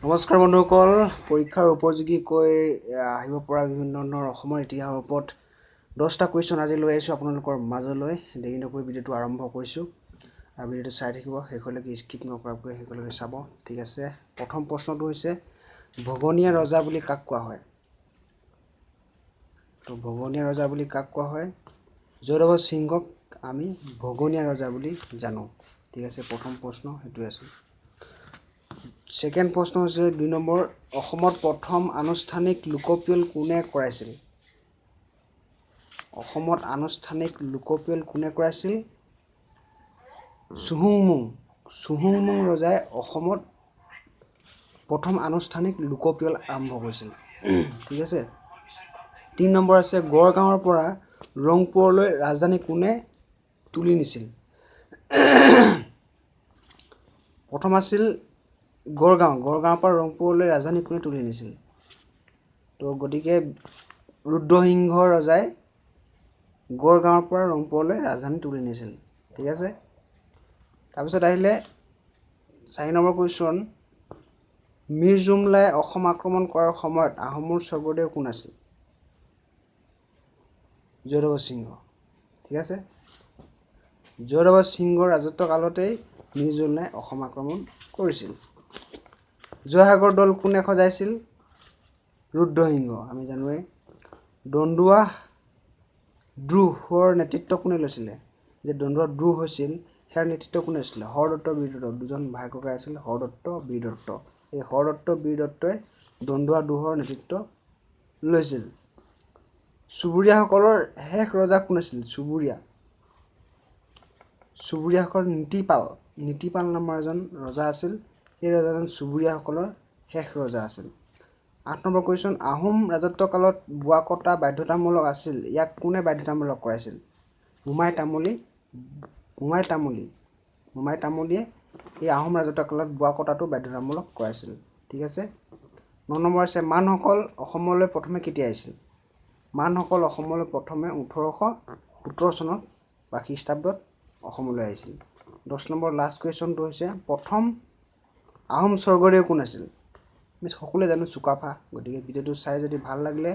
নমস্কাৰ বন্ধুসকল পৰীক্ষাৰ উপযোগী কৈ আহিব পৰা বিভিন্ন ধৰণৰ অসমৰ ইতিহাসৰ ওপৰত 10টা কুৱেশ্যন আজি লৈ আহিছোঁ আপোনালোকৰ মাজলৈ দেৰি নকৰি ভিডিঅ'টো আৰম্ভ কৰিছোঁ ভিডিঅ'টো চাই থাকিব শেষলৈকে স্কিপ নকৰাকৈ শেষলৈকে চাব ঠিক আছে প্ৰথম প্ৰশ্নটো হৈছে ভগনীয়া ৰজা বুলি কাক কোৱা হয় তো ভগনীয়া ৰজা বুলি কাক কোৱা হয় জয়দেৱ সিংহক আমি ভগনীয়া ৰজা বুলি জানো ঠিক আছে প্ৰথম প্ৰশ্ন হেতু আছে সেকেন্ড প্ৰশ্ন হৈছে 2 নম্বৰ অসমত প্ৰথম আনুষ্ঠানিক লোকপিয়ল কোনে কৰাইছিল অসমত আনুষ্ঠানিক লোকপিয়ল কোনে কৰাইছিল সুহুংমুং ৰজাই অসমত প্ৰথম আনুষ্ঠানিক লোকপিয়ল আৰম্ভ কৰিছিল ঠিক আছে 3 নম্বৰ আছে গড়গাঁৱৰ পৰা ৰংপুৰলৈ ৰাজধানী কোনে তুলি নিছিল প্ৰথম আছিল গড়গাঁৱৰ পৰা ৰংপুৰলৈ ৰাজধানী কোনে তুলি নিছিল তো গতিকে ৰুদ্ৰসিংহ ৰজাই গড়গাঁৱৰ পৰা ৰংপুৰলৈ ৰাজধানী তুলি নিছিল ঠিক আছে তাৰপিছত আহিলে 4 নম্বৰ কুৱেশ্যন মীৰ জুমলাই অসম আক্ৰমণ কৰাৰ সময়ত আহোমৰ স্বৰ্গদেউ কোন আছিল জয়দেৱ সিংহ ঠিক আছে জয়দেৱ সিংহৰ ৰাজত্ব কালতেই মীৰ জুমলাই অসম আক্ৰমণ কৰিছিল জয়সাগৰ দল কোনে খজাইছিল ৰুদ্ৰসিংহ আমি জানোৱে দন্দুৱা দ্ৰোহৰ নেতৃত্ব কোনে লৈছিল যে দন্দুৱা দ্ৰোহ হৈছিল হেৰ নেতৃত্ব কোনে লৈছিল হৰদত্ত বীৰদত্ত দুজন ভাই ককাই আছিল হৰদত্ত বীৰদত্ত এই হৰদত্ত বীৰদত্তই দন্দুৱা দ্ৰোহৰ নেতৃত্ব লৈছিল চুবুৰীয়াসকলৰ শেষ ৰজা কোন আছিল চুবুৰীয়াসকলৰ নীতিপাল নামৰ এজন ৰজা আছিল এই ৰজাজন চুবুৰীয়াসকলৰ শেষ ৰজা আছিল 8 নম্বৰ কুৱেশ্যন আহোম ৰাজত্ব কালত বোৱা কটা বাধ্যতামূলক আছিল ইয়াক কোনে বাধ্যতামূলক কৰাইছিল মোমাই তামুলীয়ে এই আহোম ৰাজত্ব কালত বোৱা কটাটো বাধ্যতামূলক কৰাইছিল ঠিক আছে 9 নম্বৰ আছে মানসকল অসমলৈ প্ৰথমে কেতিয়া আহিছিল মানসকল অসমলৈ প্ৰথমে 1817 চনত বা খ্ৰীষ্টাব্দত অসমলৈ আহিছিল 10 নম্বৰ লাষ্ট কুৱেশ্যনটো হৈছে প্ৰথম আহোম স্বৰ্গদেউ কোন আছিল আমি সকলোৱে জানো চুকাফা গতিকে ভিডিঅ'টো চাই যদি ভাল লাগিলে